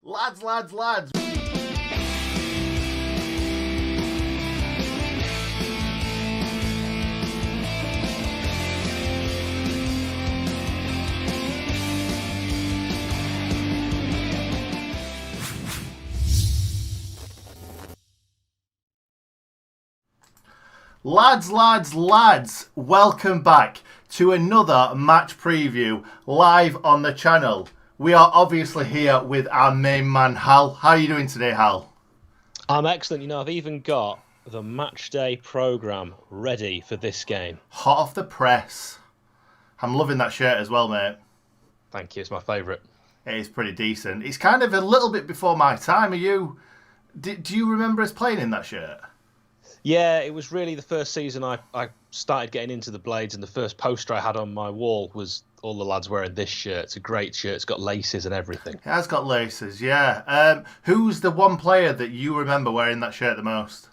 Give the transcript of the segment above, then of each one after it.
Lads. Lads, welcome back to another match preview live on the channel. We are obviously here with our main man, Hal. How are you doing today, Hal? I'm excellent. You know, I've even got the Matchday programme ready for this game. Hot off the press. I'm loving that shirt as well, mate. Thank you. It's my favourite. It is pretty decent. It's kind of a little bit before my time. Do you remember us playing in that shirt? Yeah, it was really the first season I started getting into the Blades, and the first poster I had on my wall was all the lads wearing this shirt. It's a great shirt. It's got laces and everything. It has got laces, yeah. Who's the one player that you remember wearing that shirt the most?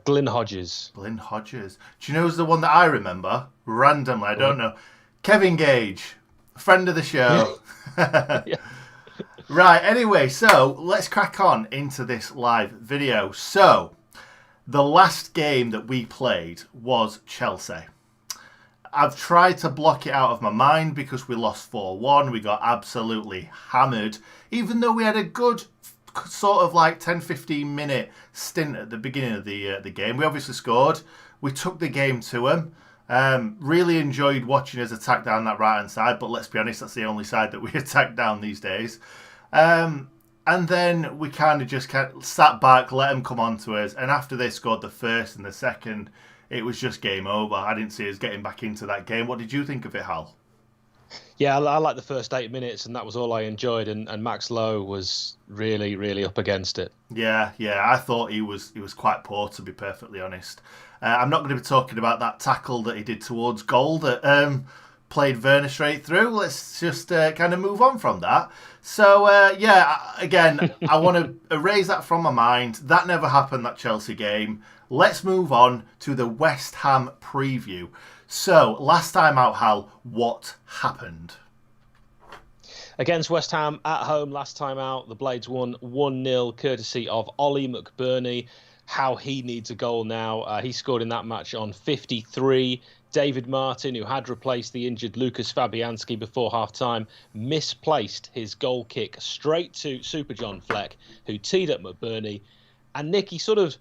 Glyn Hodges. Glyn Hodges. Do you know who's the one that I remember? Randomly, I don't know. Kevin Gage, friend of the show. Yeah. Right, anyway, so let's crack on into this live video. So, the last game that we played was Chelsea. I've tried to block it out of my mind because we lost 4-1. We got absolutely hammered, even though we had a good sort of like 10-15 minute stint at the beginning of the game. We obviously scored. We took the game to them. Really enjoyed watching us attack down that right-hand side, but let's be honest, that's the only side that we attack down these days. And then we kind of just sat back, let them come on to us. And after they scored the first and the second, it was just game over. I didn't see us getting back into that game. What did you think of it, Hal? Yeah, I liked the first 8 minutes, and that was all I enjoyed. And Max Lowe was really, really up against it. Yeah. I thought he was quite poor, to be perfectly honest. I'm not going to be talking about that tackle that he did towards goal that played Werner straight through. Let's just kind of move on from that. So, again, I want to erase that from my mind. That never happened, that Chelsea game. Let's move on to the West Ham preview. So, last time out, Hal, what happened? Against West Ham at home last time out, the Blades won 1-0 courtesy of Ollie McBurney. How he needs a goal now. He scored in that match on 53. David Martin, who had replaced the injured Lucas Fabianski before half-time, misplaced his goal kick straight to Super John Fleck, who teed up McBurney. And Nick, he sort of,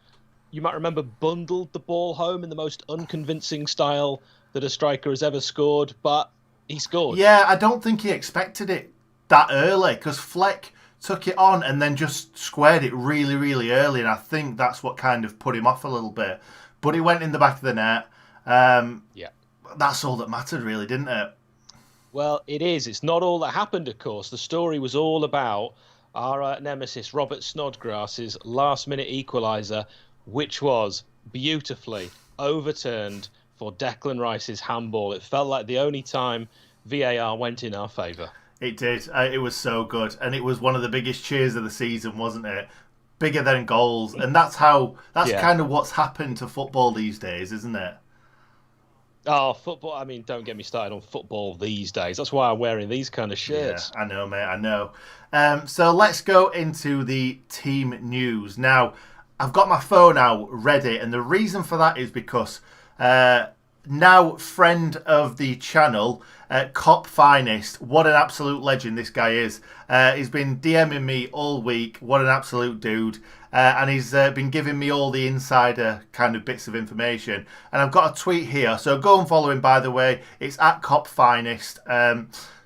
you might remember, bundled the ball home in the most unconvincing style that a striker has ever scored, but he scored. Yeah, I don't think he expected it that early, because Fleck took it on and then just squared it really, really early, and I think that's what kind of put him off a little bit. But it went in the back of the net. Yeah. That's all that mattered, really, didn't it? Well, it is. It's not all that happened, of course. The story was all about our nemesis, Robert Snodgrass's last-minute equaliser, which was beautifully overturned for Declan Rice's handball. It felt like the only time VAR went in our favour. It did. It was so good. And it was one of the biggest cheers of the season, wasn't it? Bigger than goals. And that's kind of what's happened to football these days, isn't it? Oh, football. I mean, don't get me started on football these days. That's why I'm wearing these kind of shirts. Yeah, I know, mate. I know. So let's go into the team news. Now, I've got my phone out ready. And the reason for that is because now friend of the channel, Cop Finest, what an absolute legend this guy is. He's been DMing me all week. What an absolute dude. And he's been giving me all the insider kind of bits of information. And I've got a tweet here. So go and follow him, by the way. It's at Cop Finest.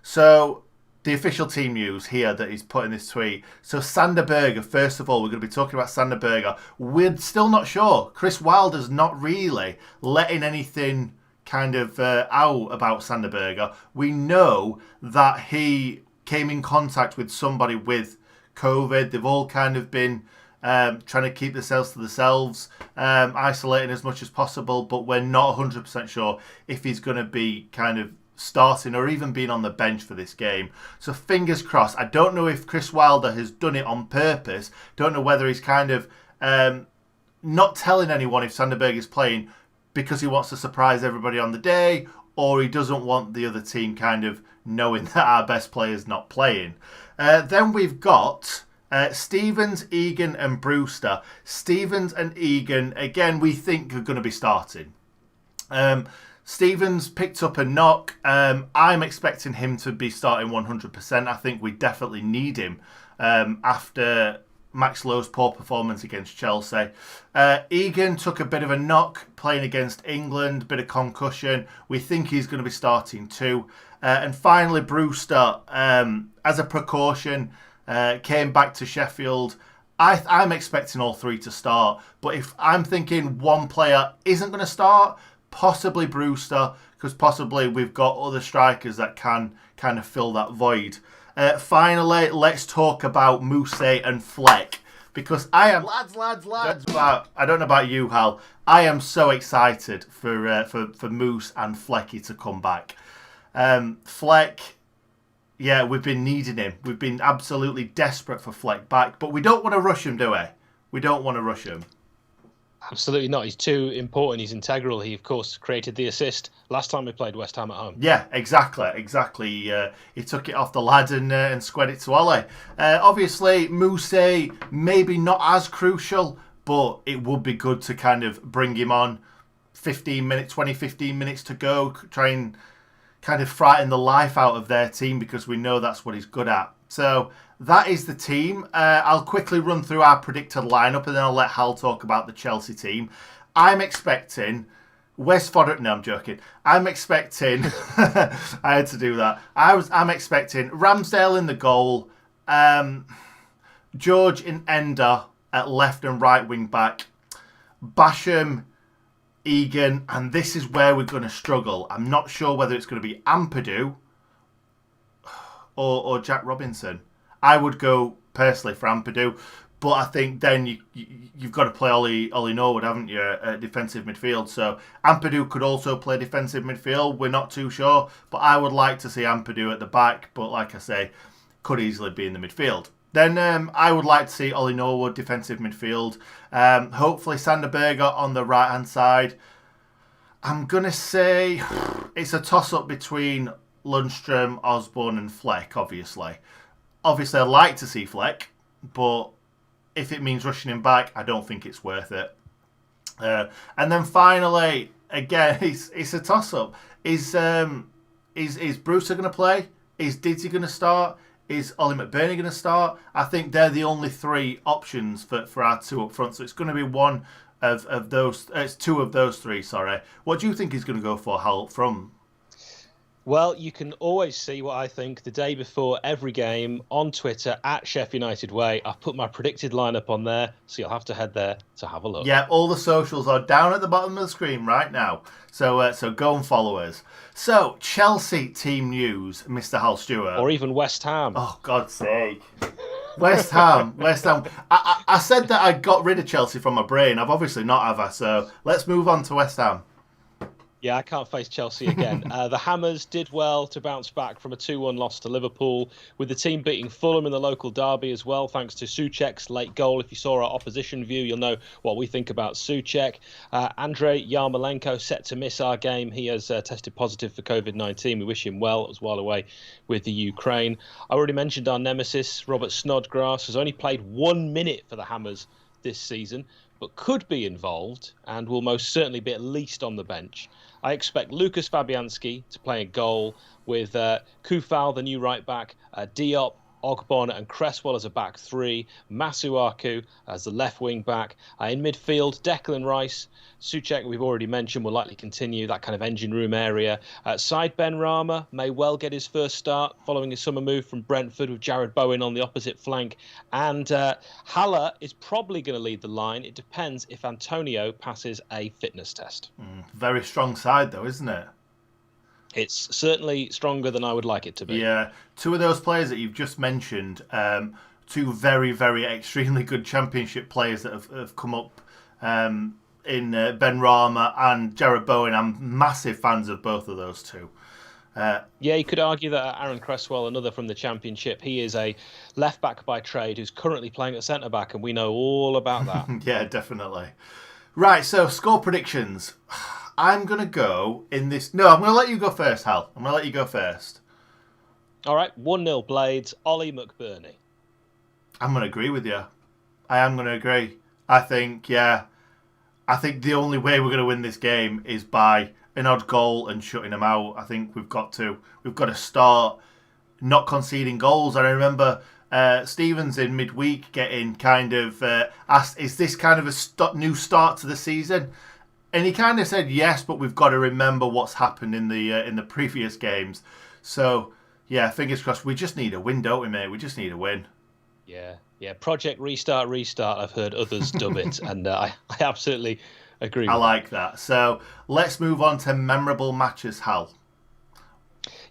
So the official team news here that he's put in this tweet. So Sander Berge, first of all, we're going to be talking about Sander Berge. We're still not sure. Chris Wilder's not really letting anything kind of out about Sander Berge. We know that he came in contact with somebody with COVID. They've all kind of been trying to keep themselves to themselves, isolating as much as possible, but we're not 100% sure if he's going to be kind of starting or even being on the bench for this game. So fingers crossed. I don't know if Chris Wilder has done it on purpose. Don't know whether he's kind of not telling anyone if Sander Berge is playing because he wants to surprise everybody on the day, or he doesn't want the other team kind of knowing that our best player's not playing. Then we've got Stevens, Egan and Brewster. Stevens and Egan, again, we think are going to be starting. Stevens picked up a knock. I'm expecting him to be starting 100%. I think we definitely need him after Max Lowe's poor performance against Chelsea. Egan took a bit of a knock playing against England, bit of concussion. We think he's going to be starting too. And finally, Brewster, as a precaution, came back to Sheffield. I'm expecting all three to start. But if I'm thinking one player isn't going to start, possibly Brewster, because possibly we've got other strikers that can kind of fill that void. Finally, let's talk about Moose and Fleck, because I am lads. I don't know about you, Hal. I am so excited for Moose and Flecky to come back. Fleck, yeah, we've been needing him. We've been absolutely desperate for Fleck back, but we don't want to rush him, do we? We don't want to rush him. Absolutely not. He's too important. He's integral. He, of course, created the assist last time we played West Ham at home. Yeah, exactly. He took it off the lad and squared it to Ollie. Obviously, Moose, maybe not as crucial, but it would be good to kind of bring him on 15 minutes to go, try and kind of frighten the life out of their team, because we know that's what he's good at. So that is the team. I'll quickly run through our predicted lineup and then I'll let Hal talk about the Chelsea team. I'm expecting West Fodder. No, I'm joking. I'm expecting. I had to do that. I'm expecting Ramsdale in the goal, George and Ender at left and right wing back, Basham, Egan, and this is where we're going to struggle. I'm not sure whether it's going to be Ampadu or Jack Robinson. I would go personally for Ampadu, but I think then you've got to play Ollie Norwood, haven't you, at defensive midfield. So Ampadu could also play defensive midfield. We're not too sure, but I would like to see Ampadu at the back. But like I say, could easily be in the midfield. Then I would like to see Ollie Norwood defensive midfield. Hopefully Sander Berger on the right hand side. I'm gonna say it's a toss up between Lundstrom, Osborne and Fleck, obviously. Obviously, I'd like to see Fleck, but if it means rushing him back, I don't think it's worth it. And then finally, again, it's a toss-up. Is Brewster going to play? Is Didzy going to start? Is Ollie McBurney going to start? I think they're the only three options for our two up front, so it's going to be one of those. It's two of those three, sorry. What do you think he's going to go for, Hal, from... Well, you can always see what I think the day before every game on Twitter at Sheffield United Way. I've put my predicted lineup on there, so you'll have to head there to have a look. Yeah, all the socials are down at the bottom of the screen right now. So go and follow us. So, Chelsea team news, Mr. Hal Stewart. Or even West Ham. Oh, God's sake. West Ham. I said that I got rid of Chelsea from my brain. I've obviously not, have I? So, let's move on to West Ham. Yeah, I can't face Chelsea again. The Hammers did well to bounce back from a 2-1 loss to Liverpool, with the team beating Fulham in the local derby as well, thanks to Souček's late goal. If you saw our opposition view, you'll know what we think about Souček. Andrei Yarmolenko set to miss our game. He has tested positive for COVID-19. We wish him well. It was while away with the Ukraine. I already mentioned our nemesis, Robert Snodgrass, has only played 1 minute for the Hammers this season, but could be involved and will most certainly be at least on the bench. I expect Lucas Fabianski to play a goal with Kufal, the new right back, Diop, Ogbon and Cresswell as a back three, Masuaku as the left wing back. In midfield, Declan Rice, Souček, we've already mentioned, will likely continue that kind of engine room area. Side Ben Rama may well get his first start following a summer move from Brentford with Jared Bowen on the opposite flank. And Haller is probably going to lead the line. It depends if Antonio passes a fitness test. Very strong side though, isn't it? It's certainly stronger than I would like it to be. Yeah, two of those players that you've just mentioned, two very, very extremely good Championship players that have come up in Ben Rama and Jared Bowen. I'm massive fans of both of those two. Yeah, you could argue that Aaron Cresswell, another from the Championship, he is a left-back by trade who's currently playing at centre-back, and we know all about that. Yeah, definitely. Right, so score predictions. I'm going to go in this... No, I'm going to let you go first, Hal. I'm going to let you go first. All right, 1-0 Blades, Ollie McBurney. I'm going to agree with you. I am going to agree. I think, yeah, I think the only way we're going to win this game is by an odd goal and shutting them out. I think we've got to start not conceding goals. I remember Stevens in midweek getting kind of asked, "Is this kind of a new start to the season?" And he kind of said yes, but we've got to remember what's happened in the previous games. So yeah, fingers crossed. We just need a win, don't we, mate? We just need a win. Yeah. Project Restart. I've heard others dub it, and I absolutely agree with I like that. So let's move on to memorable matches, Hal.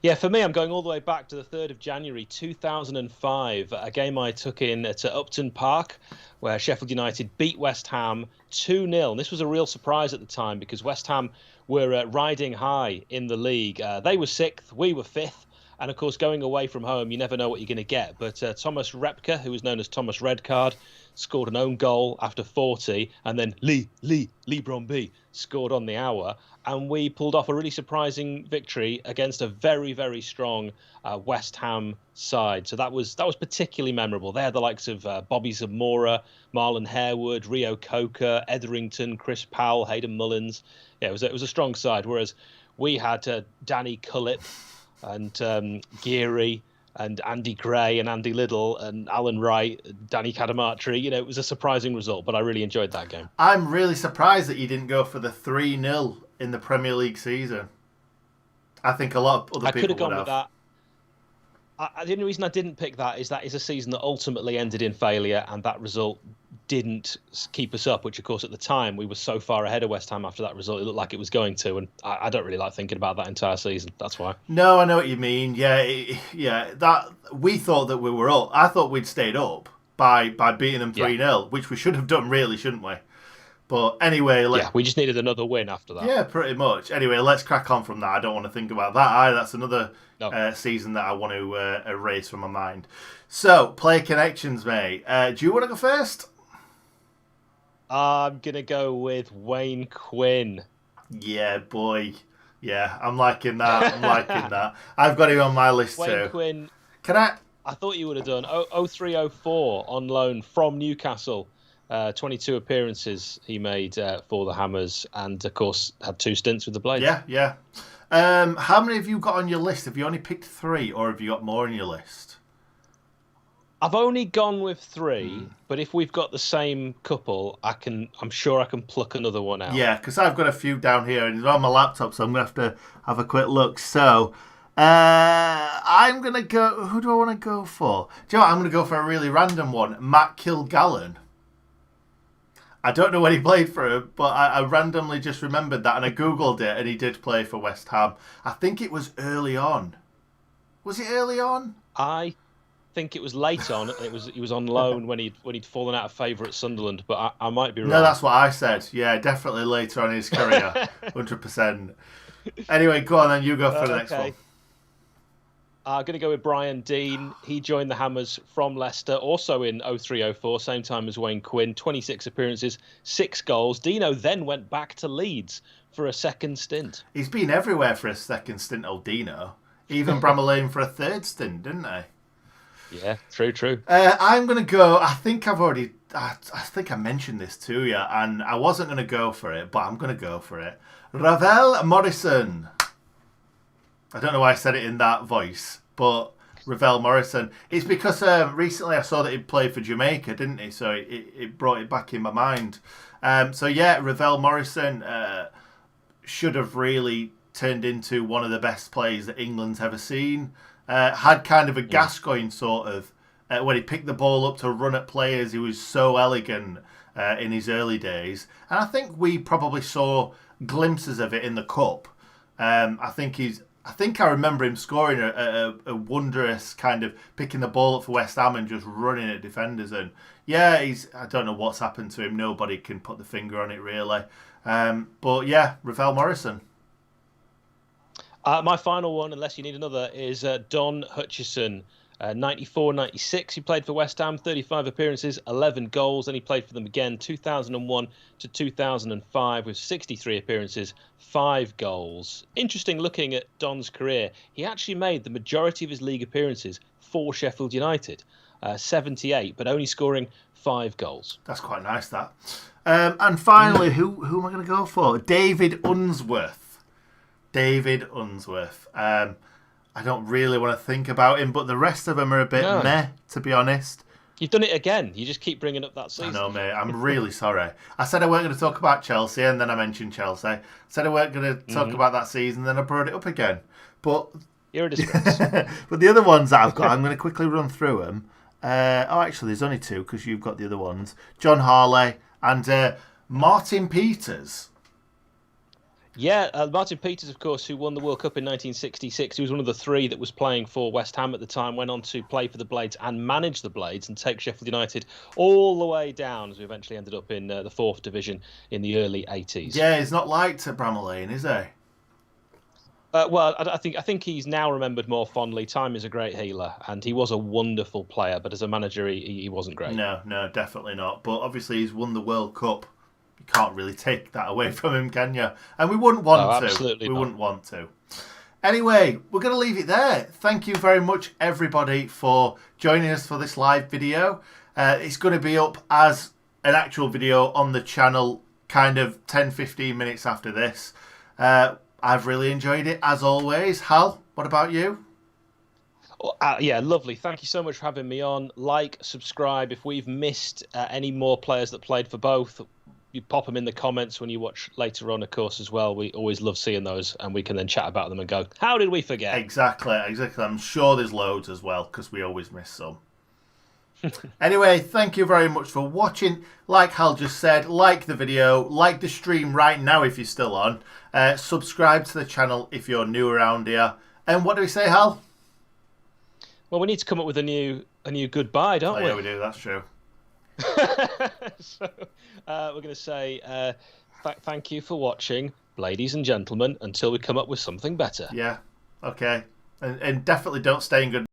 Yeah, for me, I'm going all the way back to the 3rd of January 2005, a game I took in at Upton Park, where Sheffield United beat West Ham 2-0. And this was a real surprise at the time because West Ham were riding high in the league. They were 6th, we were 5th. And of course, going away from home, you never know what you're going to get. But Thomas Repka, who was known as Thomas Redcard, scored an own goal after 40. And then Lee Bromby scored on the hour. And we pulled off a really surprising victory against a very, very strong West Ham side. So that was particularly memorable. They had the likes of Bobby Zamora, Marlon Harewood, Rio Coker, Etherington, Chris Powell, Hayden Mullins. Yeah, it was a strong side. Whereas we had Danny Cullip and Geary and Andy Gray and Andy Liddell and Alan Wright, Danny Cadamartri. It was a surprising result, but I really enjoyed that game. I'm really surprised that you didn't go for the 3-0 in the Premier League season. I think a lot of other people would have. I could have gone with that. The only reason I didn't pick that is a season that ultimately ended in failure, and that result didn't keep us up, which, of course, at the time, we were so far ahead of West Ham after that result, it looked like it was going to, and I don't really like thinking about that entire season. That's why. No, I know what you mean. Yeah, that we thought that we were up. I thought we'd stayed up by beating them 3-0, which we should have done, really, shouldn't we? But anyway... we just needed another win after that. Yeah, pretty much. Anyway, let's crack on from that. I don't want to think about that either. That's another season that I want to erase from my mind. So, player connections, mate. Do you want to go first? I'm going to go with Wayne Quinn. Yeah, boy. Yeah, I'm liking that. I've got him on my list too. Wayne Quinn. Can I... I thought you would have done 03-04 on loan from Newcastle. 22 appearances he made for the Hammers, and of course had 2 stints with the Blades. Yeah. How many have you got on your list? Have you only picked 3, or have you got more on your list? I've only gone with 3, but if we've got the same couple, I'm sure I can pluck another one out. Yeah, because I've got a few down here, and it's on my laptop, so I'm going to have a quick look. So, I'm going to go... Who do I want to go for? Do you know what? I'm going to go for a really random one. Matt Kilgallen. I don't know when he played for him, but I randomly just remembered that, and I Googled it, and he did play for West Ham. I think it was early on. Was it early on? I think it was late on. He was on loan when he'd fallen out of favour at Sunderland, but I might be wrong. No, that's what I said. Yeah, definitely later on in his career, 100%. Anyway, go on then. You go for the next one. I'm going to go with Brian Dean. He joined the Hammers from Leicester, also in 03-04, same time as Wayne Quinn. 26 appearances, 6 goals. Dino then went back to Leeds for a second stint. He's been everywhere for a second stint, old Dino. Even Bramall Lane for a third stint, didn't he? Yeah, true. I'm going to go... I think I mentioned this to you, and I wasn't going to go for it, but I'm going to go for it. Ravel Morrison. I don't know why I said it in that voice, but Ravel Morrison. It's because recently I saw that he played for Jamaica, didn't he? So it brought it back in my mind. Ravel Morrison should have really turned into one of the best players that England's ever seen. Had kind of a Gascoigne sort of, when he picked the ball up to run at players, he was so elegant in his early days. And I think we probably saw glimpses of it in the Cup. I think I remember him scoring a wondrous kind of picking the ball up for West Ham and just running at defenders. And yeah, I don't know what's happened to him. Nobody can put the finger on it really. But yeah, Ravel Morrison. My final one, unless you need another, is Don Hutchison. 94, 96, he played for West Ham, 35 appearances, 11 goals. Then he played for them again, 2001 to 2005, with 63 appearances, 5 goals. Interesting looking at Don's career. He actually made the majority of his league appearances for Sheffield United, 78, but only scoring 5 goals. That's quite nice, that. And finally, who am I going to go for? David Unsworth. David Unsworth. I don't really want to think about him, but the rest of them are a bit meh, to be honest. You've done it again. You just keep bringing up that season. I know, mate. I'm really sorry. I said I weren't going to talk about Chelsea, and then I mentioned Chelsea. I said I weren't going to talk about that season, then I brought it up again. But you're a disgrace. But the other ones that I've got, I'm going to quickly run through them. Actually, there's only 2 because you've got the other ones. John Harley and Martin Peters. Yeah, Martin Peters, of course, who won the World Cup in 1966. He was one of the 3 that was playing for West Ham at the time, went on to play for the Blades and manage the Blades and take Sheffield United all the way down as we eventually ended up in the 4th division in the early 80s. Yeah, he's not liked at Bramall Lane, is he? Well, I think he's now remembered more fondly. Time is a great healer, and he was a wonderful player, but as a manager, he wasn't great. No, definitely not. But obviously, he's won the World Cup. You can't really take that away from him, can you? And we wouldn't want to. Absolutely not. Wouldn't want to. Anyway, we're going to leave it there. Thank you very much, everybody, for joining us for this live video. It's going to be up as an actual video on the channel kind of 10-15 minutes after this. I've really enjoyed it, as always. Hal, what about you? Yeah, lovely. Thank you so much for having me on. Like, subscribe. If we've missed any more players that played for both, you pop them in the comments when you watch later on, of course, as well. We always love seeing those, and we can then chat about them and go, how did we forget? Exactly. I'm sure there's loads as well, because we always miss some. Anyway, thank you very much for watching. Like Hal just said, like the video, like the stream right now if you're still on. Subscribe to the channel if you're new around here. And what do we say, Hal? Well, we need to come up with a new goodbye, don't we? Yeah, we do. That's true. So we're going to say thank you for watching, ladies and gentlemen, until we come up with something better. Yeah, okay. And definitely don't stay in good